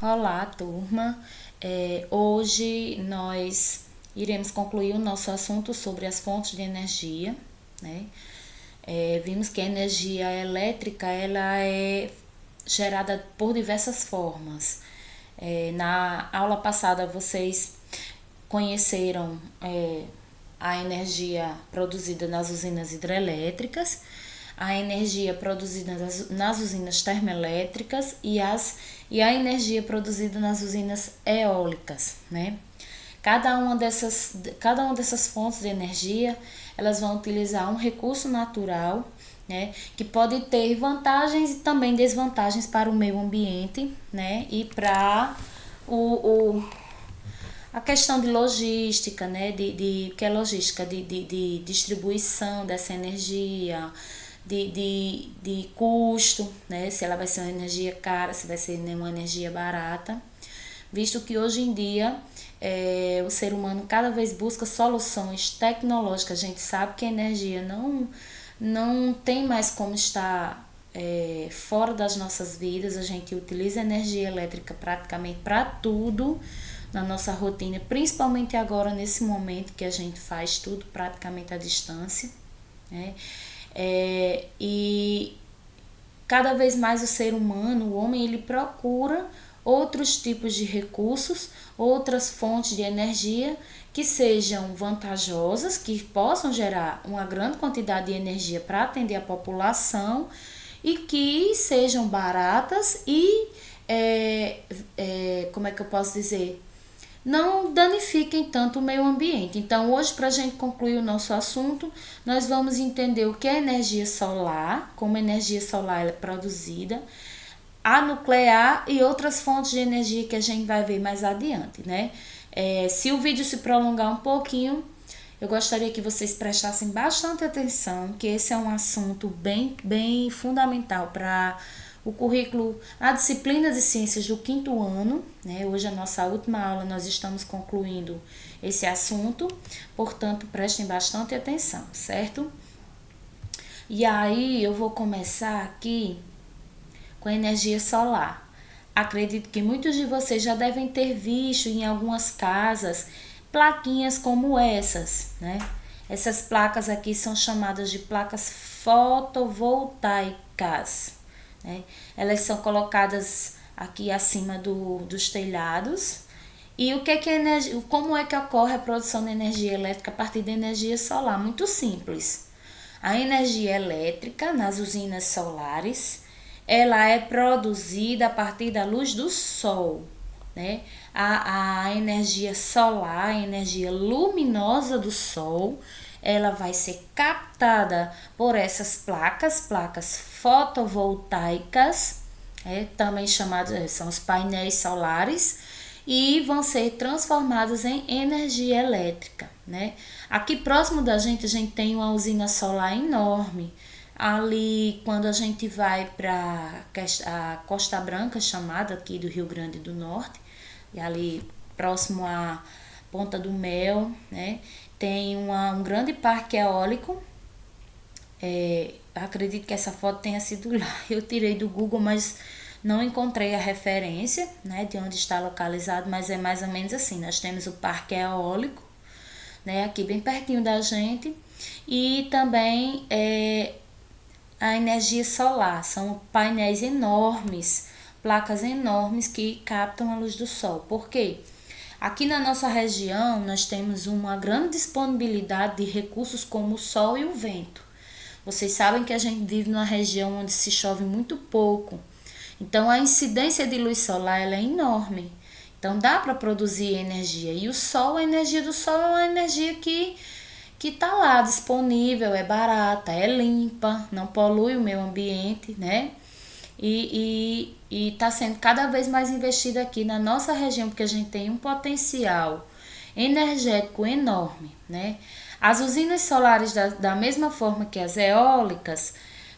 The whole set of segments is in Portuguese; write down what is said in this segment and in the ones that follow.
Olá, turma. Hoje nós iremos concluir o nosso assunto sobre as fontes de energia, né? Vimos que a energia elétrica ela é gerada por diversas formas. Na aula passada vocês conheceram a energia produzida nas usinas hidrelétricas, a energia produzida nas usinas termoelétricas e a energia produzida nas usinas eólicas, né? Cada uma dessas fontes de energia, elas vão utilizar um recurso natural, né, que pode ter vantagens e também desvantagens para o meio ambiente, né, e para o, a questão de logística, né, que é logística, de distribuição dessa energia, de custo, né, se ela vai ser uma energia cara, se vai ser uma energia barata, visto que hoje em dia o ser humano cada vez busca soluções tecnológicas. A gente sabe que a energia não tem mais como estar fora das nossas vidas. A gente utiliza energia elétrica praticamente para tudo na nossa rotina, principalmente agora nesse momento que a gente faz tudo praticamente à distância, né? E cada vez mais o ser humano, o homem, ele procura outros tipos de recursos, outras fontes de energia que sejam vantajosas, que possam gerar uma grande quantidade de energia para atender a população e que sejam baratas e, como é que eu posso dizer, não danifiquem tanto o meio ambiente. Então, hoje, para a gente concluir o nosso assunto, nós vamos entender o que é energia solar, como a energia solar é produzida, a nuclear e outras fontes de energia que a gente vai ver mais adiante, né? Se o vídeo se prolongar um pouquinho, eu gostaria que vocês prestassem bastante atenção, que esse é um assunto bem fundamental para o currículo, a disciplina de ciências do 5º ano, né? Hoje a nossa última aula, nós estamos concluindo esse assunto, portanto, prestem bastante atenção, certo? E aí eu vou começar aqui com a energia solar. Acredito que muitos de vocês já devem ter visto em algumas casas plaquinhas como essas, né? Essas placas aqui são chamadas de placas fotovoltaicas, né? Elas são colocadas aqui acima dos telhados. E como é que ocorre a produção de energia elétrica a partir de energia solar? Muito simples. A energia elétrica nas usinas solares, ela é produzida a partir da luz do sol, né? A energia solar, a energia luminosa do sol, ela vai ser captada por essas placas fotovoltaicas, também chamadas, são os painéis solares, e vão ser transformadas em energia elétrica, né? Aqui próximo da gente, a gente tem uma usina solar enorme. Ali, quando a gente vai para a Costa Branca, chamada aqui do Rio Grande do Norte, e ali próximo à Ponta do Mel, né, tem um grande parque eólico. Acredito que essa foto tenha sido lá. Eu tirei do Google, mas não encontrei a referência, né, de onde está localizado, mas é mais ou menos assim. Nós temos o parque eólico, né, aqui bem pertinho da gente, e também a energia solar. São painéis enormes, placas enormes que captam a luz do sol. Por quê? Aqui na nossa região nós temos uma grande disponibilidade de recursos como o sol e o vento. Vocês sabem que a gente vive numa região onde se chove muito pouco. Então a incidência de luz solar ela é enorme. Então dá para produzir energia. E o sol, a energia do sol é uma energia que está lá disponível, é barata, é limpa, não polui o meio ambiente, né? E está sendo cada vez mais investido aqui na nossa região, porque a gente tem um potencial energético enorme, né? As usinas solares, da mesma forma que as eólicas,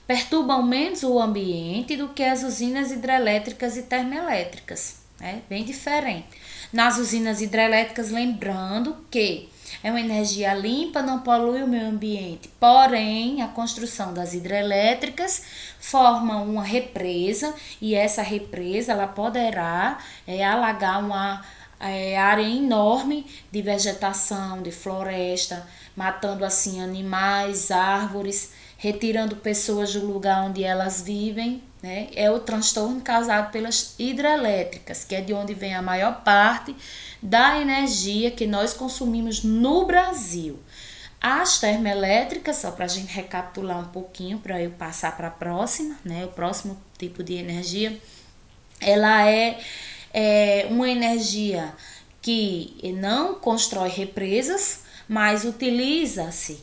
perturbam menos o ambiente do que as usinas hidrelétricas e termoelétricas, né? Bem diferente. Nas usinas hidrelétricas, lembrando que É uma energia limpa, não polui o meio ambiente. Porém, a construção das hidrelétricas forma uma represa e essa represa ela poderá alagar uma área enorme de vegetação, de floresta, matando assim animais, árvores, retirando pessoas do lugar onde elas vivem, né? É o transtorno causado pelas hidrelétricas, que é de onde vem a maior parte da energia que nós consumimos no Brasil. As termoelétricas, só para a gente recapitular um pouquinho, para eu passar para a próxima, né? O próximo tipo de energia, ela é uma energia que não constrói represas, mas utiliza-se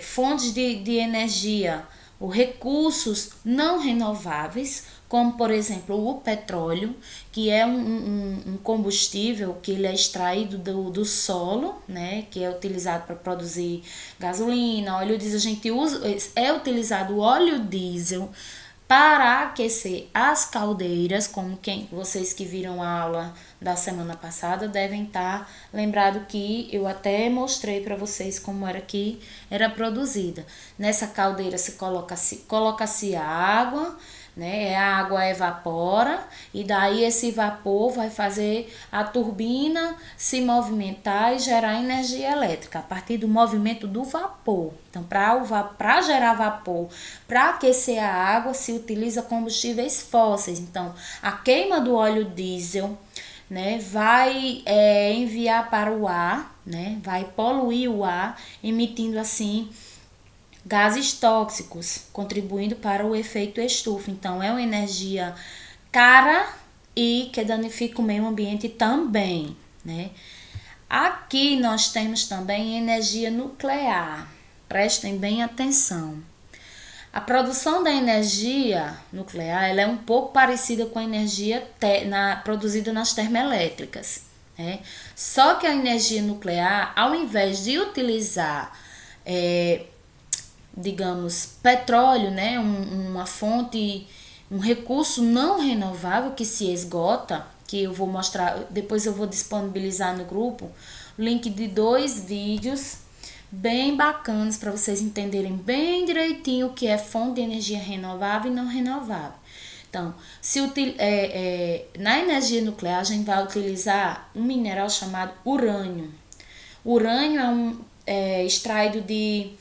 fontes de energia, ou recursos não renováveis, como por exemplo o petróleo, que é um combustível que ele é extraído do solo, né, que é utilizado para produzir gasolina, óleo diesel. A gente usa, é utilizado o óleo diesel para aquecer as caldeiras, como vocês que viram a aula da semana passada devem estar lembrado que eu até mostrei para vocês como era que era produzida. Nessa caldeira coloca-se água, né? A água evapora e daí esse vapor vai fazer a turbina se movimentar e gerar energia elétrica a partir do movimento do vapor. Então, para gerar vapor, para aquecer a água, se utiliza combustíveis fósseis. Então, a queima do óleo diesel, né, vai enviar para o ar, né, vai poluir o ar, emitindo assim gases tóxicos, contribuindo para o efeito estufa. Então, é uma energia cara e que danifica o meio ambiente também, né? Aqui nós temos também energia nuclear. Prestem bem atenção. A produção da energia nuclear ela é um pouco parecida com a energia produzida nas termoelétricas, né? Só que a energia nuclear, ao invés de utilizar digamos, petróleo, né, uma fonte, um recurso não renovável que se esgota, que eu vou mostrar, depois eu vou disponibilizar no grupo, o link de 2 vídeos bem bacanas para vocês entenderem bem direitinho o que é fonte de energia renovável e não renovável. Então, na energia nuclear a gente vai utilizar um mineral chamado urânio. O urânio é extraído de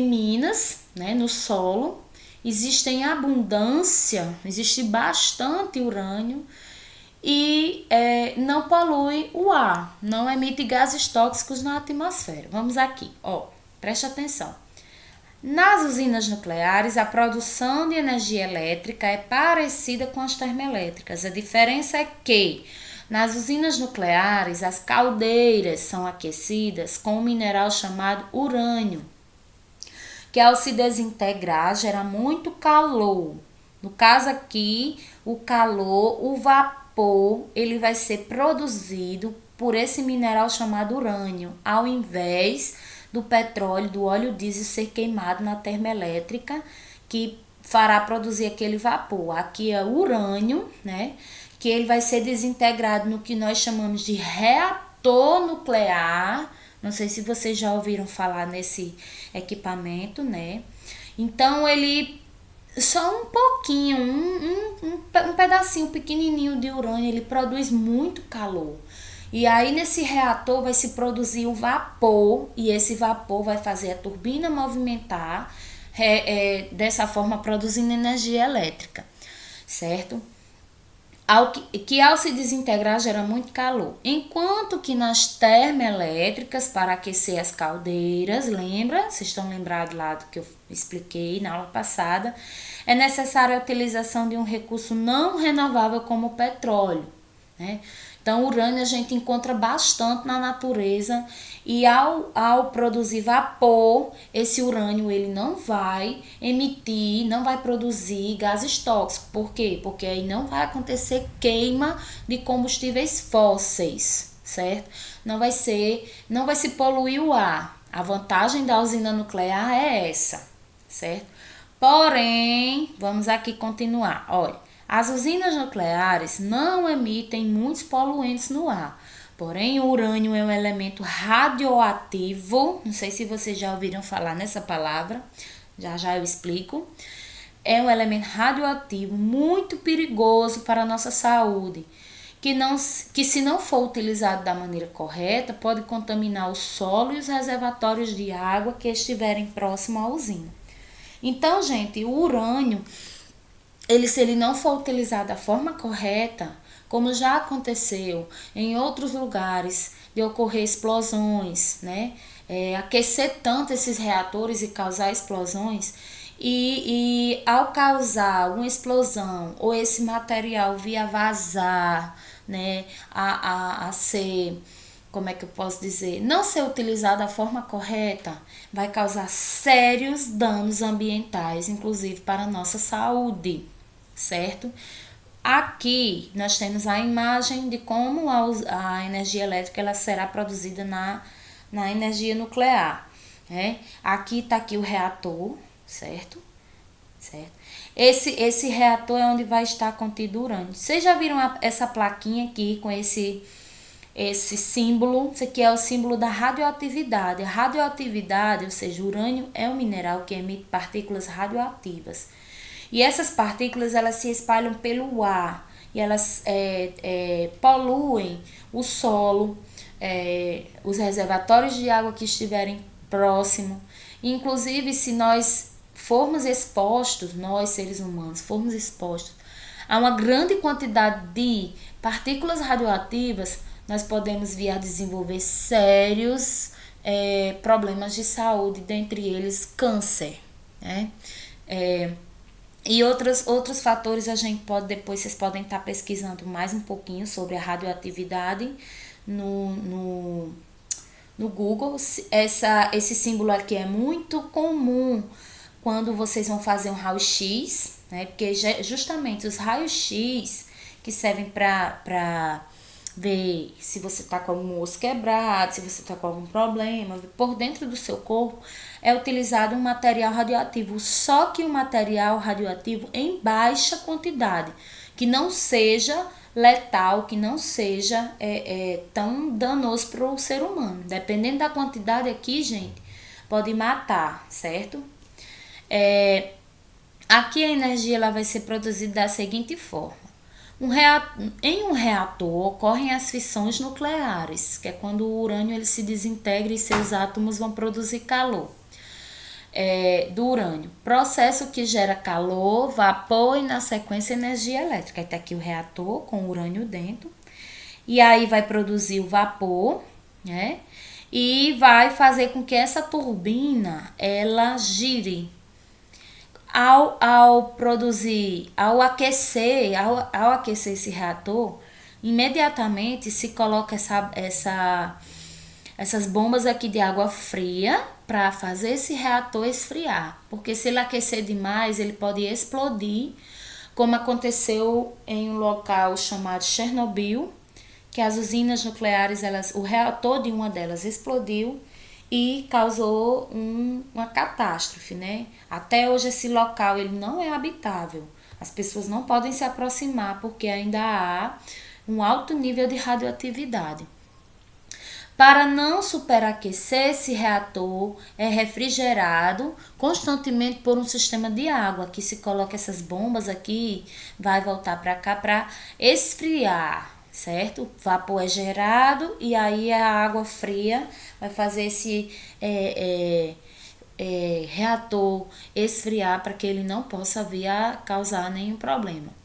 minas, né, no solo. Existe bastante urânio e não polui o ar, não emite gases tóxicos na atmosfera. Vamos aqui, preste atenção. Nas usinas nucleares, a produção de energia elétrica é parecida com as termoelétricas. A diferença é que nas usinas nucleares, as caldeiras são aquecidas com um mineral chamado urânio, que ao se desintegrar gera muito calor. No caso aqui, o vapor, ele vai ser produzido por esse mineral chamado urânio, ao invés do petróleo, do óleo diesel ser queimado na termoelétrica, que fará produzir aquele vapor. Aqui é o urânio, né? Que ele vai ser desintegrado no que nós chamamos de reator nuclear. Não sei se vocês já ouviram falar nesse equipamento, né? Então, ele só um pouquinho, um pedacinho pequenininho de urânio, ele produz muito calor. E aí, nesse reator vai se produzir o vapor, e esse vapor vai fazer a turbina movimentar, dessa forma produzindo energia elétrica, certo? Ao se desintegrar gera muito calor. Enquanto que nas termoelétricas, para aquecer as caldeiras, lembra? Vocês estão lembrados lá do que eu expliquei na aula passada, é necessária a utilização de um recurso não renovável como o petróleo, né? Então, o urânio a gente encontra bastante na natureza e ao produzir vapor, esse urânio ele não vai emitir, não vai produzir gases tóxicos. Por quê? Porque aí não vai acontecer queima de combustíveis fósseis, certo? Não vai se poluir o ar. A vantagem da usina nuclear é essa, certo? Porém, vamos aqui continuar. Olha, as usinas nucleares não emitem muitos poluentes no ar. Porém, o urânio é um elemento radioativo. Não sei se vocês já ouviram falar nessa palavra. Já já eu explico. É um elemento radioativo muito perigoso para a nossa saúde, que se não for utilizado da maneira correta, pode contaminar o solo e os reservatórios de água que estiverem próximo à usina. Então, gente, o urânio, se ele não for utilizado da forma correta, como já aconteceu em outros lugares, de ocorrer explosões, né? Aquecer tanto esses reatores e causar explosões, e ao causar uma explosão ou esse material via vazar, né, a ser, como é que eu posso dizer, não ser utilizado da forma correta, vai causar sérios danos ambientais, inclusive para a nossa saúde, certo? Aqui nós temos a imagem de como a energia elétrica ela será produzida na energia nuclear, né? Aqui está aqui o reator, certo? Esse reator é onde vai estar contido urânio. Vocês já viram essa plaquinha aqui com esse símbolo? Isso aqui é o símbolo da radioatividade. A radioatividade, ou seja, o urânio é um mineral que emite partículas radioativas. E essas partículas elas se espalham pelo ar e elas poluem o solo, os reservatórios de água que estiverem próximos. Inclusive, se nós formos expostos, nós seres humanos, formos expostos a uma grande quantidade de partículas radioativas, nós podemos vir a desenvolver sérios problemas de saúde, dentre eles câncer, né? E outros fatores a gente pode, depois vocês podem estar pesquisando mais um pouquinho sobre a radioatividade no Google. Esse símbolo aqui é muito comum quando vocês vão fazer um raio-x, né? Porque justamente os raios-x que servem para ver se você está com algum osso quebrado, se você está com algum problema, por dentro do seu corpo, é utilizado um material radioativo, só que um material radioativo em baixa quantidade, que não seja letal, que não seja tão danoso para o ser humano. Dependendo da quantidade aqui, gente, pode matar, certo? Aqui a energia ela vai ser produzida da seguinte forma. Em um reator ocorrem as fissões nucleares, que é quando o urânio ele se desintegra e seus átomos vão produzir calor do urânio. Processo que gera calor, vapor e na sequência energia elétrica. Aí tá aqui o reator com o urânio dentro. E aí vai produzir o vapor, né? E vai fazer com que essa turbina ela gire. Ao aquecer esse reator, imediatamente se coloca essas bombas aqui de água fria para fazer esse reator esfriar. Porque se ele aquecer demais, ele pode explodir, como aconteceu em um local chamado Chernobyl, que as usinas nucleares, o reator de uma delas explodiu e causou uma catástrofe, né? Até hoje esse local ele não é habitável. As pessoas não podem se aproximar porque ainda há um alto nível de radioatividade. Para não superaquecer, esse reator é refrigerado constantemente por um sistema de água, que se coloca essas bombas aqui, vai voltar para cá para esfriar, certo? O vapor é gerado e aí a água fria vai fazer esse reator esfriar para que ele não possa vir a causar nenhum problema.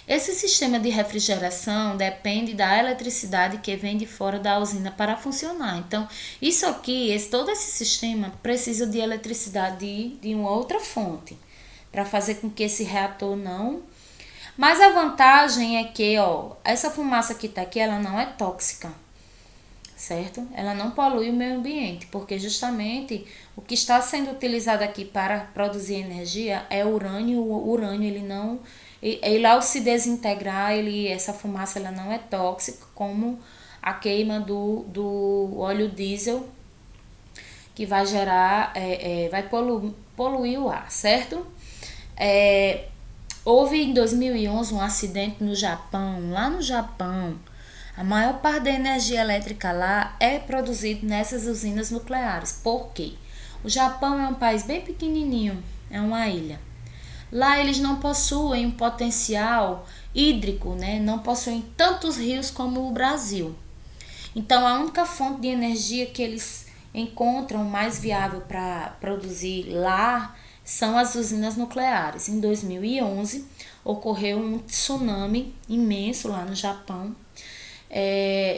Esse sistema de refrigeração depende da eletricidade que vem de fora da usina para funcionar. Então, isso aqui, todo esse sistema precisa de eletricidade de uma outra fonte para fazer com que esse reator não... Mas a vantagem é que, essa fumaça que está aqui, ela não é tóxica, certo? Ela não polui o meio ambiente, porque justamente o que está sendo utilizado aqui para produzir energia é urânio. O urânio, ele ao se desintegrar, essa fumaça ela não é tóxica, como a queima do óleo diesel, que vai gerar, vai poluir o ar, certo? Houve em 2011 um acidente no Japão, lá no Japão. A maior parte da energia elétrica lá é produzida nessas usinas nucleares. Por quê? O Japão é um país bem pequenininho, é uma ilha. Lá eles não possuem um potencial hídrico, né? Não possuem tantos rios como o Brasil. Então, a única fonte de energia que eles encontram mais viável para produzir lá são as usinas nucleares. Em 2011, ocorreu um tsunami imenso lá no Japão,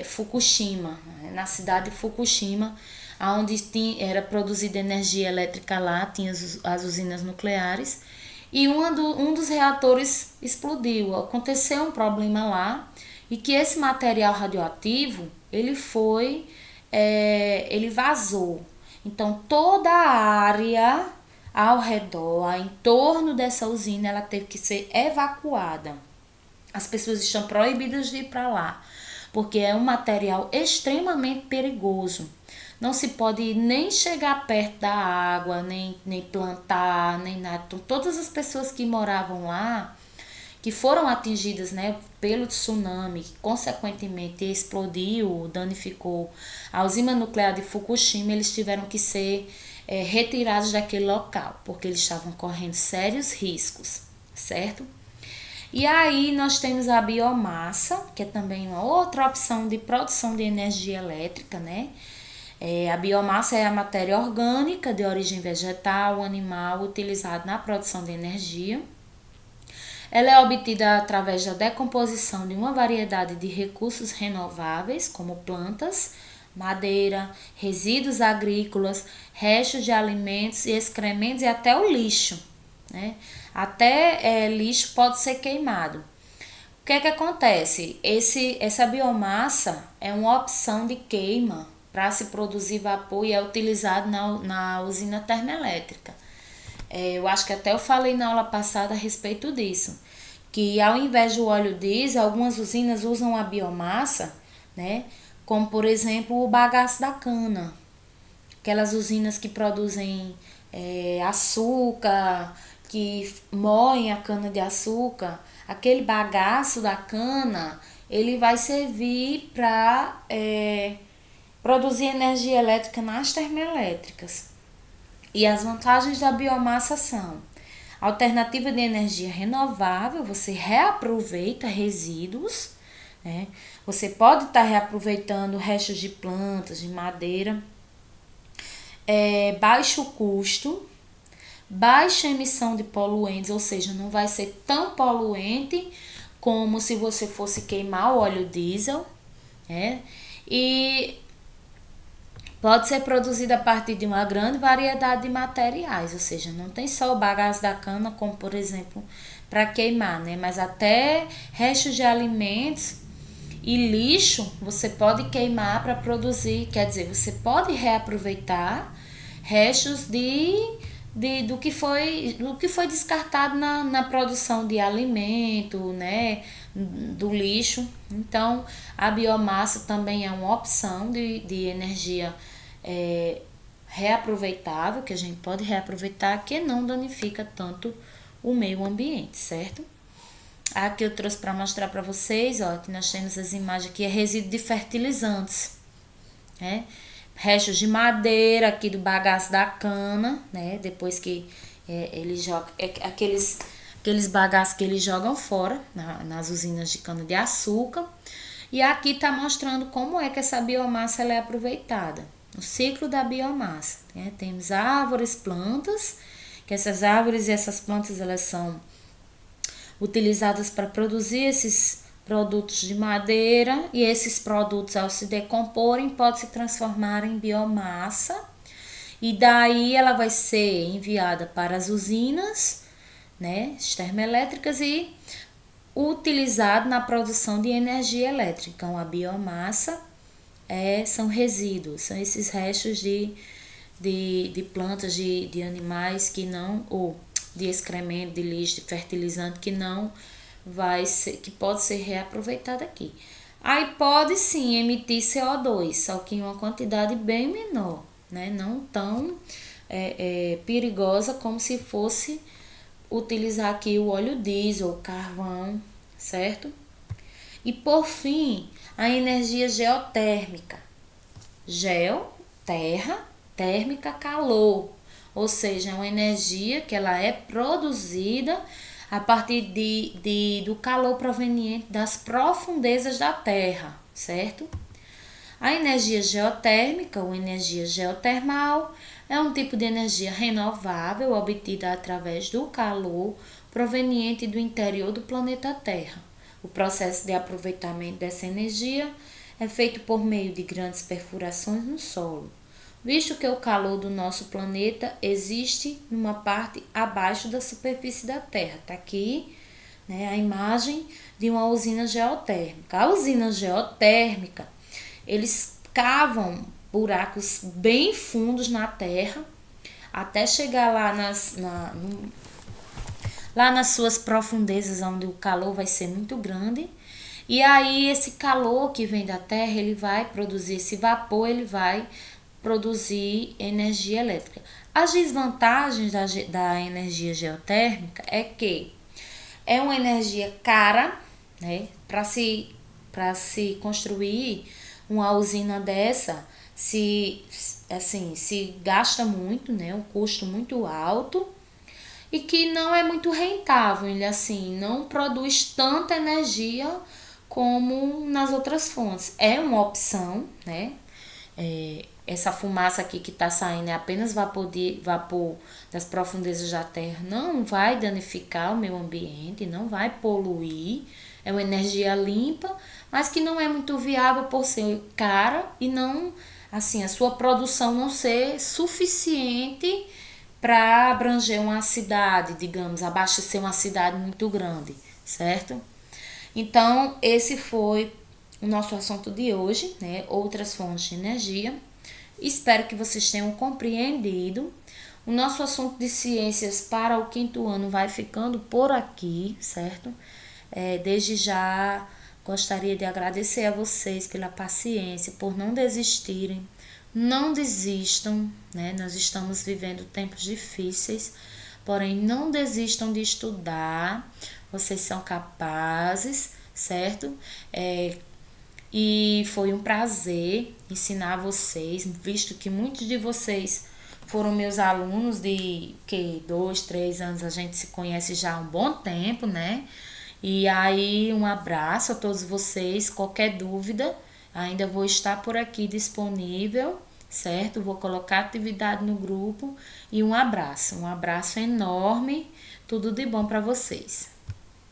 Fukushima, na cidade de Fukushima, onde era produzida energia elétrica lá, tinha as usinas nucleares, e um dos reatores explodiu. Aconteceu um problema lá, e que esse material radioativo, ele vazou. Então, toda a área ao redor, em torno dessa usina, ela teve que ser evacuada. As pessoas estão proibidas de ir para lá, porque é um material extremamente perigoso. Não se pode nem chegar perto da água, nem plantar, nem nada. Então, todas as pessoas que moravam lá, que foram atingidas, né, pelo tsunami, que consequentemente explodiu, danificou a usina nuclear de Fukushima, eles tiveram que ser retirados daquele local, porque eles estavam correndo sérios riscos, certo? E aí nós temos a biomassa, que é também uma outra opção de produção de energia elétrica, né? A biomassa é a matéria orgânica de origem vegetal, animal, utilizada na produção de energia. Ela é obtida através da decomposição de uma variedade de recursos renováveis, como plantas, madeira, resíduos agrícolas, restos de alimentos e excrementos e até o lixo, né? Até lixo pode ser queimado. O que é que acontece? Essa biomassa é uma opção de queima para se produzir vapor e é utilizado na usina termoelétrica. Eu acho que até eu falei na aula passada a respeito disso, que ao invés do óleo diesel, algumas usinas usam a biomassa, né? Como, por exemplo, o bagaço da cana. Aquelas usinas que produzem açúcar, que moem a cana de açúcar, aquele bagaço da cana, ele vai servir para produzir energia elétrica nas termoelétricas. E as vantagens da biomassa são: alternativa de energia renovável, você reaproveita resíduos, né? Você pode estar reaproveitando restos de plantas, de madeira. Baixo custo, baixa emissão de poluentes, ou seja, não vai ser tão poluente como se você fosse queimar o óleo diesel, né? E pode ser produzida a partir de uma grande variedade de materiais, ou seja, não tem só o bagaço da cana, como por exemplo, para queimar, né? Mas até restos de alimentos e lixo você pode queimar para produzir, quer dizer, você pode reaproveitar restos do que foi descartado na produção de alimento, né? Do lixo. Então, a biomassa também é uma opção de energia reaproveitável, que a gente pode reaproveitar, que não danifica tanto o meio ambiente, certo? Aqui eu trouxe para mostrar para vocês, ó, que nós temos as imagens aqui, é resíduo de fertilizantes, né? Restos de madeira aqui do bagaço da cana, né? Depois que eles jogam, aqueles bagaços que eles jogam fora nas usinas de cana de açúcar. E aqui está mostrando como é que essa biomassa ela é aproveitada, o ciclo da biomassa, né? Temos árvores, plantas, que essas árvores e essas plantas elas são utilizadas para produzir esses produtos de madeira, e esses produtos, ao se decomporem, podem se transformar em biomassa, e daí ela vai ser enviada para as usinas, né, termoelétricas, e utilizada na produção de energia elétrica. Então, a biomassa são resíduos, são esses restos de plantas, de animais que não, ou de excremento, de lixo, de fertilizante que não vai ser, que pode ser reaproveitado aqui. Aí pode sim emitir CO2, só que em uma quantidade bem menor, né? Não tão perigosa como se fosse utilizar aqui o óleo diesel, o carvão, certo? E por fim, a energia geotérmica. Geo, terra, térmica, calor. Ou seja, é uma energia que ela é produzida a partir do calor proveniente das profundezas da Terra, certo? A energia geotérmica ou energia geotermal é um tipo de energia renovável obtida através do calor proveniente do interior do planeta Terra. O processo de aproveitamento dessa energia é feito por meio de grandes perfurações no solo, visto que o calor do nosso planeta existe numa parte abaixo da superfície da Terra. Está aqui, né, a imagem de uma usina geotérmica. A usina geotérmica, eles cavam buracos bem fundos na Terra até chegar lá nas suas profundezas, onde o calor vai ser muito grande. E aí esse calor que vem da Terra, ele vai produzir esse vapor, ele vai produzir energia elétrica. As desvantagens da energia geotérmica é que é uma energia cara, né? Para se construir uma usina dessa, se gasta muito, né? Um custo muito alto e que não é muito rentável, ele assim não produz tanta energia como nas outras fontes. É uma opção, né? Essa fumaça aqui que está saindo é apenas vapor das profundezas da Terra, não vai danificar o meio ambiente, não vai poluir, é uma energia limpa, mas que não é muito viável por ser cara e não, assim, a sua produção não ser suficiente para abranger uma cidade, digamos, abastecer uma cidade muito grande, certo? Então, esse foi o nosso assunto de hoje, né? Outras fontes de energia. Espero que vocês tenham compreendido. O nosso assunto de ciências para o 5º ano vai ficando por aqui, certo? Desde já gostaria de agradecer a vocês pela paciência, por não desistirem. Não desistam, né? Nós estamos vivendo tempos difíceis, porém não desistam de estudar. Vocês são capazes, certo? E foi um prazer ensinar vocês, visto que muitos de vocês foram meus alunos de 2, 3 anos, a gente se conhece já há um bom tempo, né? E aí, um abraço a todos vocês. Qualquer dúvida, ainda vou estar por aqui disponível, certo? Vou colocar atividade no grupo e um abraço enorme, tudo de bom para vocês.